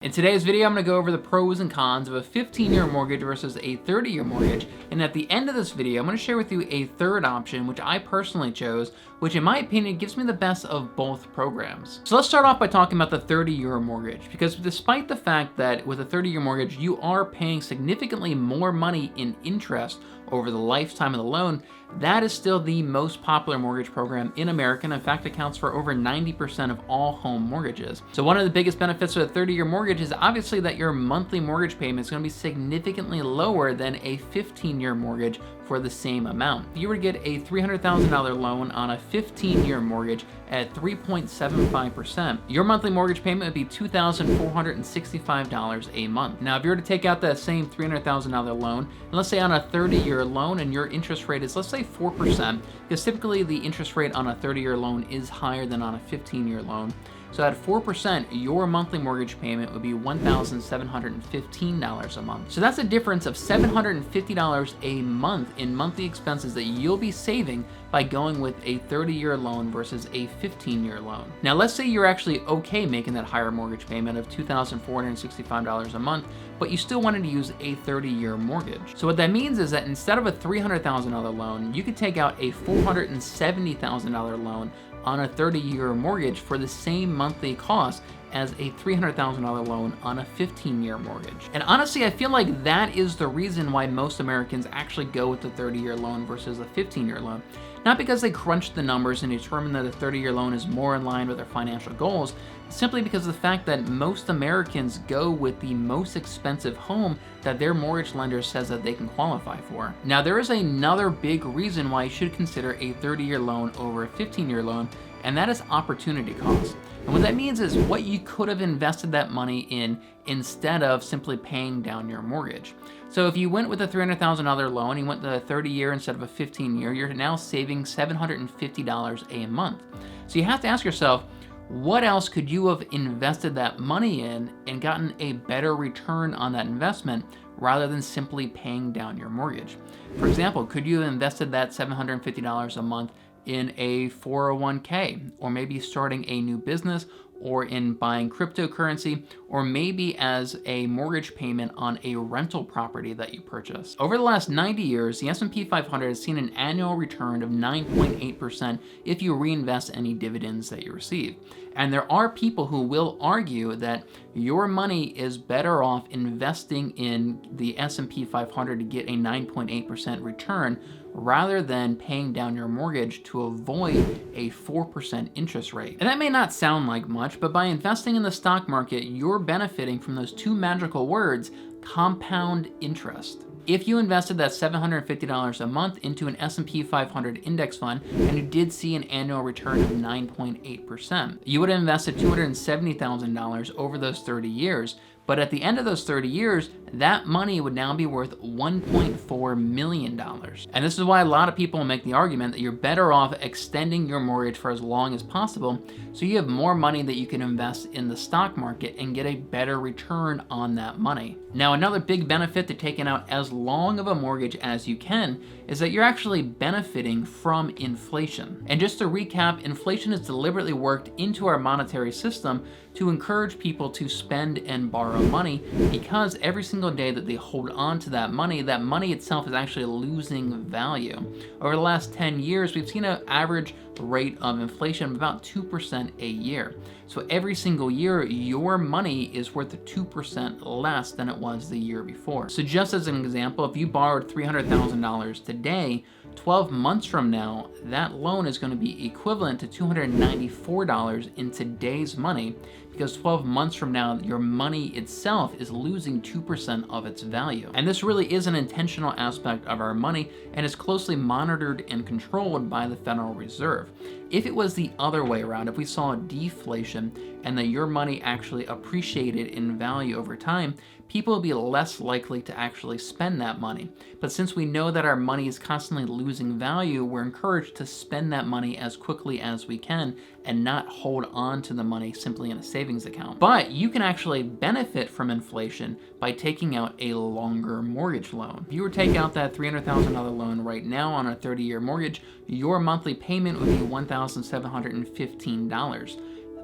In today's video, I'm going to go over the pros and cons of a 15-year mortgage versus a 30-year mortgage. And at the end of this video, I'm going to share with you a third option, which I personally chose, which in my opinion gives me the best of both programs. So let's start off by talking about the 30-year mortgage, because despite the fact that with a 30-year mortgage, you are paying significantly more money in interest over the lifetime of the loan, that is still the most popular mortgage program in America, and in fact accounts for over 90% of all home mortgages. So one of the biggest benefits of a 30-year mortgage is obviously that your monthly mortgage payment is going to be significantly lower than a 15-year mortgage for the same amount. If you were to get a $300,000 loan on a 15-year mortgage at 3.75%, your monthly mortgage payment would be $2,465 a month. Now, if you were to take out that same $300,000 loan, and let's say on a 30-year loan and your interest rate is, let's say 4%, because typically the interest rate on a 30-year loan is higher than on a 15-year loan. So at 4%, your monthly mortgage payment would be $1,715 a month. So that's a difference of $750 a month in monthly expenses that you'll be saving by going with a 30-year loan versus a 15-year loan. Now, let's say you're actually okay making that higher mortgage payment of $2,465 a month, but you still wanted to use a 30-year mortgage. So what that means is that instead of a $300,000 loan, you could take out a $470,000 loan on a 30-year mortgage for the same monthly cost as a $300,000 loan on a 15-year mortgage. And honestly, I feel like that is the reason why most Americans actually go with the 30-year loan versus a 15-year loan. Not because they crunched the numbers and determined that a 30-year loan is more in line with their financial goals, simply because of the fact that most Americans go with the most expensive home that their mortgage lender says that they can qualify for. Now, there is another big reason why you should consider a 30-year loan over a 15-year loan, and that is opportunity cost. And what that means is what you could have invested that money in instead of simply paying down your mortgage. So if you went with a $300,000 loan, you went to a 30-year instead of a 15-year, you're now saving $750 a month. So you have to ask yourself, what else could you have invested that money in and gotten a better return on that investment rather than simply paying down your mortgage? For example, could you have invested that $750 a month in a 401k, or maybe starting a new business, or in buying cryptocurrency, or maybe as a mortgage payment on a rental property that you purchase? Over the last 90 years, the S&P 500 has seen an annual return of 9.8% if you reinvest any dividends that you receive. And there are people who will argue that your money is better off investing in the S&P 500 to get a 9.8% return rather than paying down your mortgage to avoid a 4% interest rate. And that may not sound like much, but by investing in the stock market, you're benefiting from those two magical words, compound interest. If you invested that $750 a month into an S&P 500 index fund and you did see an annual return of 9.8%, you would have invested $270,000 over those 30 years. But at the end of those 30 years, that money would now be worth $1.4 million. And this is why a lot of people make the argument that you're better off extending your mortgage for as long as possible so you have more money that you can invest in the stock market and get a better return on that money. Now, another big benefit to taking out as long of a mortgage as you can is that you're actually benefiting from inflation. And just to recap, inflation is deliberately worked into our monetary system to encourage people to spend and borrow money, because every single day that they hold on to that money itself is actually losing value. Over the last 10 years, we've seen an average rate of inflation of about 2% a year. So every single year, your money is worth 2% less than it was the year before. So just as an example, if you borrowed $300,000 today, 12 months from now, that loan is going to be equivalent to $294 in today's money, because 12 months from now, your money itself is losing 2% of its value. And this really is an intentional aspect of our money and is closely monitored and controlled by the Federal Reserve. If it was the other way around, if we saw deflation and that your money actually appreciated in value over time, people would be less likely to actually spend that money. But since we know that our money is constantly losing value, we're encouraged to spend that money as quickly as we can and not hold on to the money simply in a savings account. But you can actually benefit from inflation by taking out a longer mortgage loan. If you were to take out that $300,000 loan right now on a 30-year mortgage, your monthly payment would be $1,715.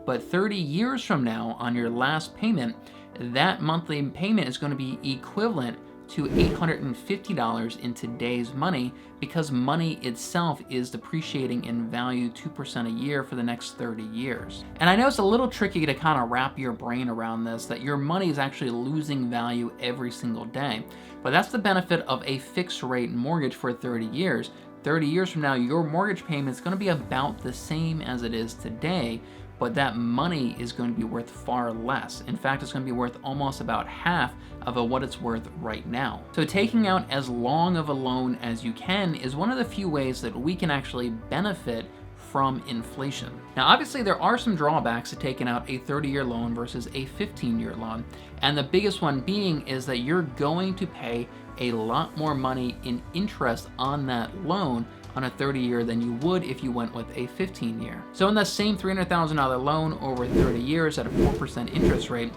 But 30 years from now, on your last payment, that monthly payment is going to be equivalent to $850 in today's money, because money itself is depreciating in value 2% a year for the next 30 years. And I know it's a little tricky to kind of wrap your brain around this, that your money is actually losing value every single day. But that's the benefit of a fixed rate mortgage for 30 years. 30 years from now, your mortgage payment is going to be about the same as it is today, but that money is going to be worth far less. In fact, it's going to be worth almost about half of what it's worth right now. So taking out as long of a loan as you can is one of the few ways that we can actually benefit from inflation. Now, obviously, there are some drawbacks to taking out a 30-year loan versus a 15-year loan. And the biggest one being is that you're going to pay a lot more money in interest on that loan on a 30-year than you would if you went with a 15-year. So in that same $300,000 loan over 30 years at a 4% interest rate,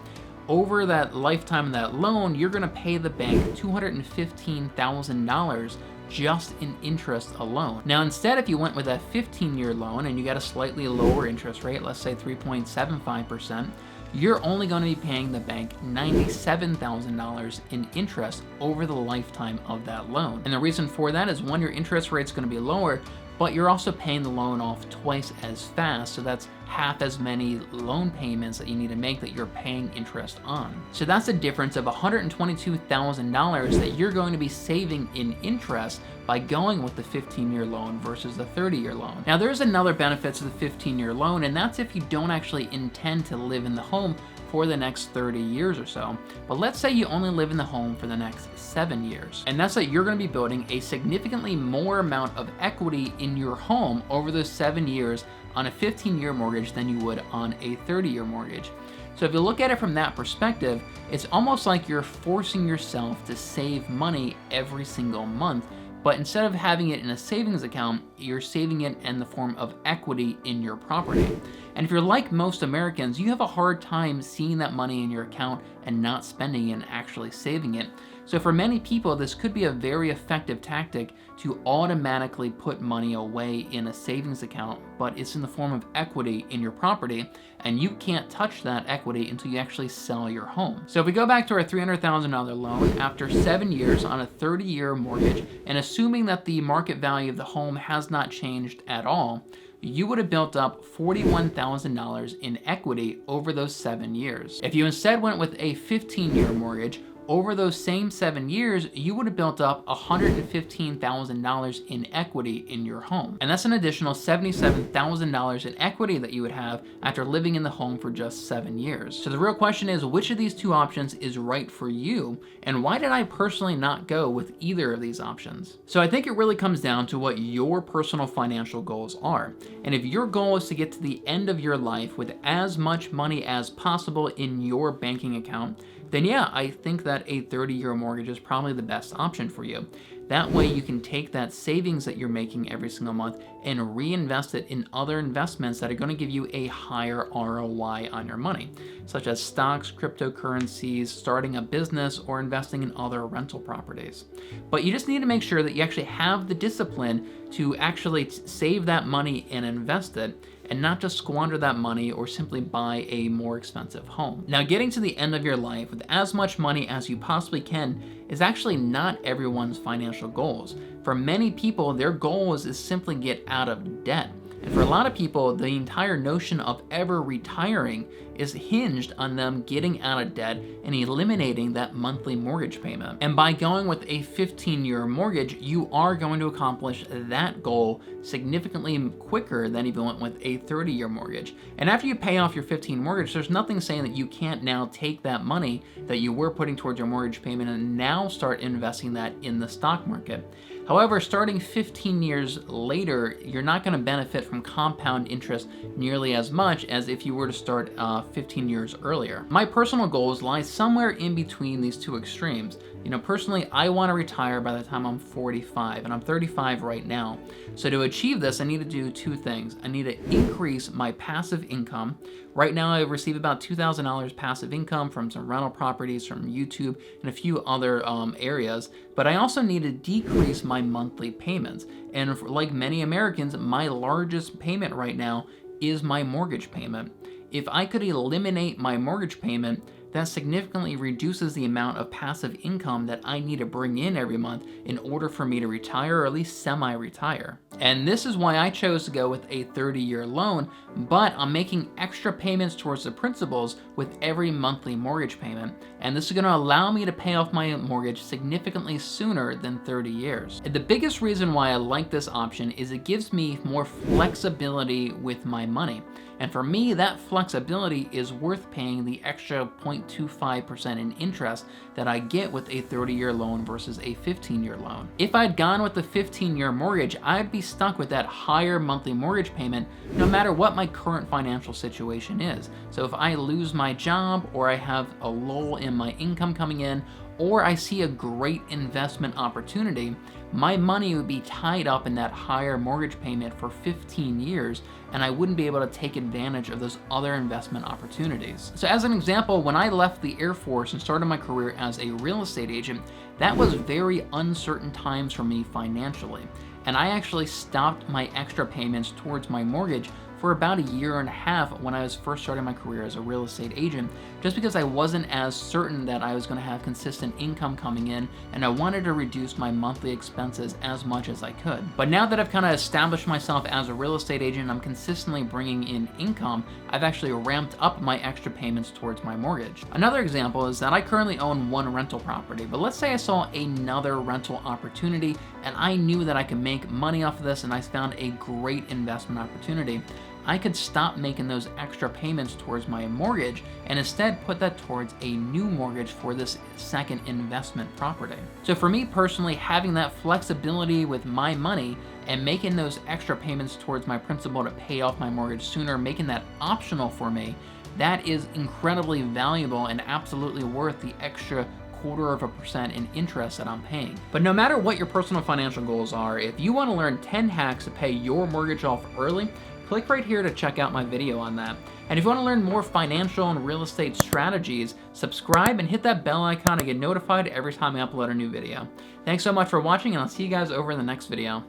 over that lifetime of that loan, you're gonna pay the bank $215,000 just in interest alone. Now, instead, if you went with a 15-year loan and you got a slightly lower interest rate, let's say 3.75%, you're only going to be paying the bank $97,000 in interest over the lifetime of that loan. And the reason for that is, one, your interest rate's going to be lower, but you're also paying the loan off twice as fast. So that's half as many loan payments that you need to make that you're paying interest on. So that's a difference of $122,000 that you're going to be saving in interest by going with the 15-year loan versus the 30-year loan. Now, there's another benefit to the 15-year loan, and that's if you don't actually intend to live in the home for the next 30 years or so. But let's say you only live in the home for the next 7 years. And that's that you're going to be building a significantly more amount of equity in your home over those 7 years on a 15-year mortgage than you would on a 30-year mortgage. So if you look at it from that perspective, it's almost like you're forcing yourself to save money every single month. But instead of having it in a savings account, you're saving it in the form of equity in your property. And if you're like most Americans, you have a hard time seeing that money in your account and not spending it and actually saving it. So for many people, this could be a very effective tactic to automatically put money away in a savings account, but it's in the form of equity in your property, and you can't touch that equity until you actually sell your home. So if we go back to our $300,000 loan, after 7 years on a 30-year mortgage, and assuming that the market value of the home has not changed at all, you would have built up $41,000 in equity over those 7 years. If you instead went with a 15-year mortgage, over those same 7 years, you would have built up $115,000 in equity in your home. And that's an additional $77,000 in equity that you would have after living in the home for just 7 years. So the real question is, which of these two options is right for you? And why did I personally not go with either of these options? So I think it really comes down to what your personal financial goals are. And if your goal is to get to the end of your life with as much money as possible in your banking account, then yeah, I think that a 30-year mortgage is probably the best option for you. That way you can take that savings that you're making every single month and reinvest it in other investments that are going to give you a higher ROI on your money, such as stocks, cryptocurrencies, starting a business, or investing in other rental properties. But you just need to make sure that you actually have the discipline to actually save that money and invest it, and not just squander that money or simply buy a more expensive home. Now, getting to the end of your life with as much money as you possibly can is actually not everyone's financial goals. For many people, their goal is to simply get out of debt. And for a lot of people, the entire notion of ever retiring is hinged on them getting out of debt and eliminating that monthly mortgage payment. And by going with a 15-year mortgage, you are going to accomplish that goal significantly quicker than if you went with a 30-year mortgage. And after you pay off your 15 mortgage, there's nothing saying that you can't now take that money that you were putting towards your mortgage payment and now start investing that in the stock market. However, starting 15 years later, you're not going to benefit from compound interest nearly as much as if you were to start 15 years earlier. My personal goals lie somewhere in between these two extremes. You know, personally, I want to retire by the time I'm 45, and I'm 35 right now. So to achieve this, I need to do two things. I need to increase my passive income. Right now, I receive about $2,000 passive income from some rental properties, from YouTube, and a few other areas. But I also need to decrease my monthly payments. And like many Americans, my largest payment right now is my mortgage payment. If I could eliminate my mortgage payment, that significantly reduces the amount of passive income that I need to bring in every month in order for me to retire, or at least semi-retire. And this is why I chose to go with a 30-year loan, but I'm making extra payments towards the principals with every monthly mortgage payment. And this is gonna allow me to pay off my mortgage significantly sooner than 30 years. And the biggest reason why I like this option is it gives me more flexibility with my money. And for me, that flexibility is worth paying the extra 0.25% in interest that I get with a 30-year loan versus a 15-year loan. If I'd gone with the 15-year mortgage, I'd be stuck with that higher monthly mortgage payment no matter what my current financial situation is. So if I lose my job, or I have a lull in my income coming in, or I see a great investment opportunity, my money would be tied up in that higher mortgage payment for 15 years, and I wouldn't be able to take advantage of those other investment opportunities. So as an example, when I left the Air Force and started my career as a real estate agent, that was very uncertain times for me financially. And I actually stopped my extra payments towards my mortgage for about a year and a half when I was first starting my career as a real estate agent, just because I wasn't as certain that I was going to have consistent income coming in, and I wanted to reduce my monthly expenses as much as I could. But now that I've kind of established myself as a real estate agent, I'm consistently bringing in income, I've actually ramped up my extra payments towards my mortgage. Another example is that I currently own one rental property, but let's say I saw another rental opportunity and I knew that I could make money off of this, and I found a great investment opportunity. I could stop making those extra payments towards my mortgage and instead put that towards a new mortgage for this second investment property. So for me personally, having that flexibility with my money and making those extra payments towards my principal to pay off my mortgage sooner, making that optional for me, that is incredibly valuable and absolutely worth the extra 0.25% in interest that I'm paying. But no matter what your personal financial goals are, if you want to learn 10 hacks to pay your mortgage off early, click right here to check out my video on that. And if you want to learn more financial and real estate strategies, subscribe and hit that bell icon to get notified every time I upload a new video. Thanks so much for watching, and I'll see you guys over in the next video.